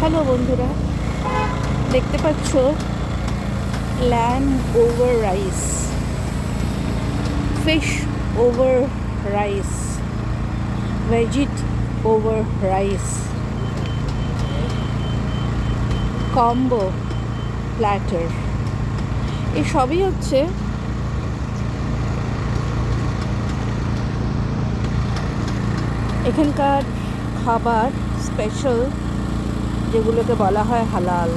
Hello বন্ধুরা, দেখতে পাচ্ছ lamb over rice, fish over rice, ভেজিট ওভার রাইস, কম্বো প্ল্যাটার, এই সবই হচ্ছে এখানকার খাবার স্পেশাল, যেগুলোকে বলা হয় হালাল।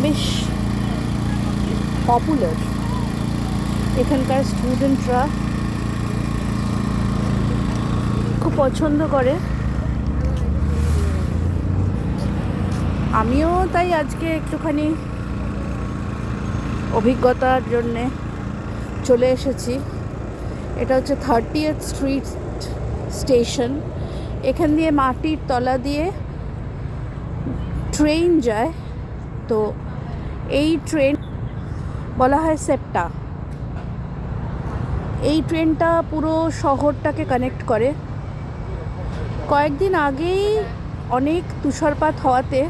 বেশ পপুলার, এখানকার স্টুডেন্টরা খুব পছন্দ করে। আমিও তাই আজকে একটুখানি অভিজ্ঞতার জন্যে চলে এসেছি। এটা হচ্ছে 30th স্ট্রিট স্টেশন। এখান দিয়ে মাটির তলা দিয়ে ট্রেন যায়, তো এই ট্রেন বলা হয় সেপ্টা। এই ট্রেনটা পুরো শহরটাকে কানেক্ট করে। কয়েকদিন আগেই অনেক তুষারপাত হওয়াতে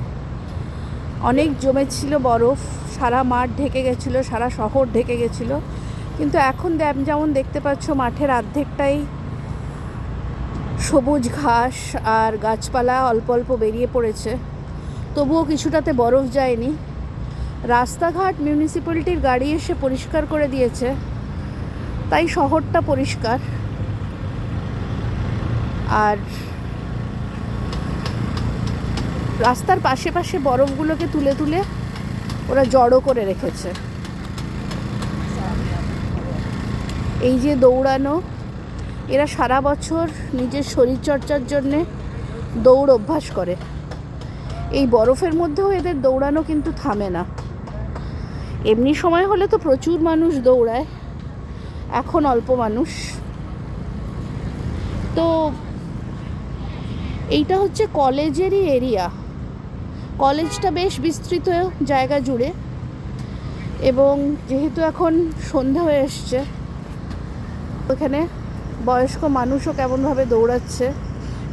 অনেক জমেছিল বরফ, সারা মাঠ ঢেকে গেছিলো, সারা শহর ঢেকে গেছিলো। কিন্তু এখন যেমন দেখতে পাচ্ছ, মাঠের অর্ধেকটাই সবুজ ঘাস আর গাছপালা অল্প অল্প বেরিয়ে পড়েছে, তবুও কিছুটাতে বরফ যায়নি। রাস্তাঘাট মিউনিসিপ্যালিটির গাড়ি এসে পরিষ্কার করে দিয়েছে, তাই শহরটা পরিষ্কার। আর রাস্তার পাশে পাশে বরফগুলোকে তুলে তুলে ওরা জড়ো করে রেখেছে। এই যে দৌড়ানো, এরা সারা বছর নিজের শরীরচর্চার জন্যে দৌড় অভ্যাস করে। এই বরফের মধ্যেও এদের দৌড়ানো কিন্তু থামে না। এমনি সময় হলে তো প্রচুর মানুষ দৌড়ায়, এখন অল্প মানুষ। তো এইটা হচ্ছে কলেজেরই এরিয়া। কলেজটা বেশ বিস্তৃত জায়গা জুড়ে, এবং যেহেতু এখন সন্ধ্যা হয়ে এসছে, ওখানে বয়স্ক মানুষও কেমনভাবে দৌড়াচ্ছে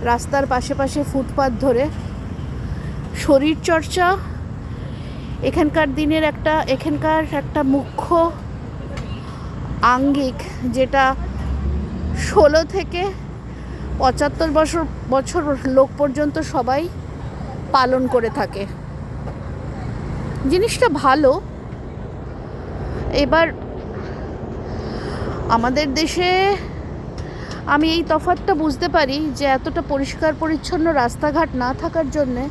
রাস্তার পাশে পাশে ফুটপাথ ধরে। শরীরচর্চা এখানকার একটা মুখ্য আঙ্গিক, যেটা 16 থেকে 75 বছর লোক পর্যন্ত সবাই পালন করে থাকে। জিনিসটা ভালো। এবার আমাদের দেশে আমি এই তফাৎটা বুঝতে পারি যে এতটা পরিষ্কার পরিচ্ছন্ন রাস্তাঘাট না থাকার জন্যে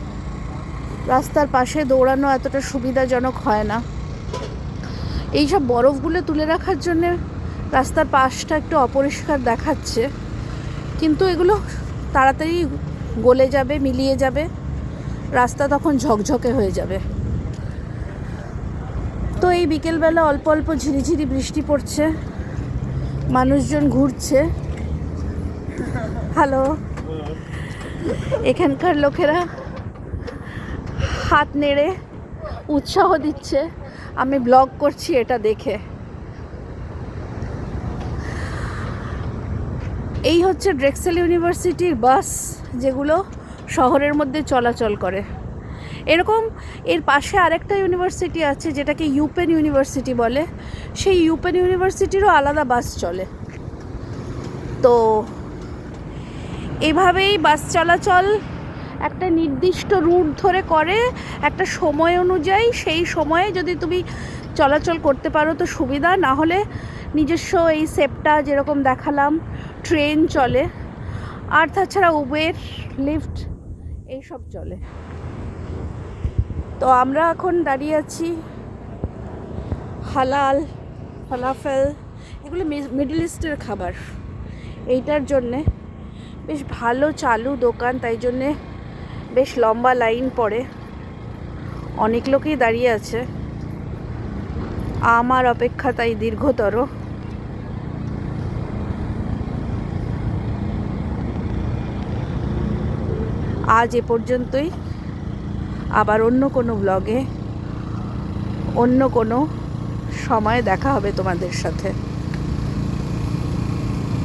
রাস্তার পাশে দৌড়ানো এতটা সুবিধাজনক হয় না। এই সব বরফগুলো তুলে রাখার জন্যে রাস্তার পাশটা একটু অপরিষ্কার দেখাচ্ছে, কিন্তু এগুলো তাড়াতাড়ি গলে যাবে, মিলিয়ে যাবে, রাস্তা তখন ঝকঝকে হয়ে যাবে। তো এই বিকেলবেলা অল্প অল্প ঝিরিঝিরি বৃষ্টি পড়ছে, মানুষজন ঘুরছে। হ্যালো, এখানকার লোকেরা হাত নেড়ে উৎসাহ দিচ্ছে আমি ব্লগ করছি এটা দেখে। এই হচ্ছে ড্রেক্সেল ইউনিভার্সিটির বাস, যেগুলো শহরের মধ্যে চলাচল করে। এরকম এর পাশে আরেকটা ইউনিভার্সিটি আছে, যেটাকে ইউপেন ইউনিভার্সিটি বলে। সেই ইউপেন ইউনিভার্সিটিরও আলাদা বাস চলে। তো এভাবেই বাস চলাচল একটা নির্দিষ্ট রুট ধরে করে, একটা সময় অনুযায়ী। সেই সময়ে যদি তুমি চলাচল করতে পারো তো সুবিধা, না হলে নিজস্ব এই সেপ্টা যেরকম দেখালাম ট্রেন চলে, আর তাছাড়া উবের, লিফট এইসব চলে। তো আমরা এখন দাঁড়িয়ে আছি হালাল, ফালাফেল, এগুলো মিডল ইস্টের খাবার। এইটার জন্যে বেশ ভালো চালু দোকান, তাই জন্যে বেশ লম্বা লাইন পড়ে, অনেক লোকই দাঁড়িয়ে আছে। আমার অপেক্ষা তাই দীর্ঘতর। আজ এ পর্যন্তই। আবার অন্য কোনো ব্লগে অন্য কোনো সময় দেখা হবে তোমাদের সাথে।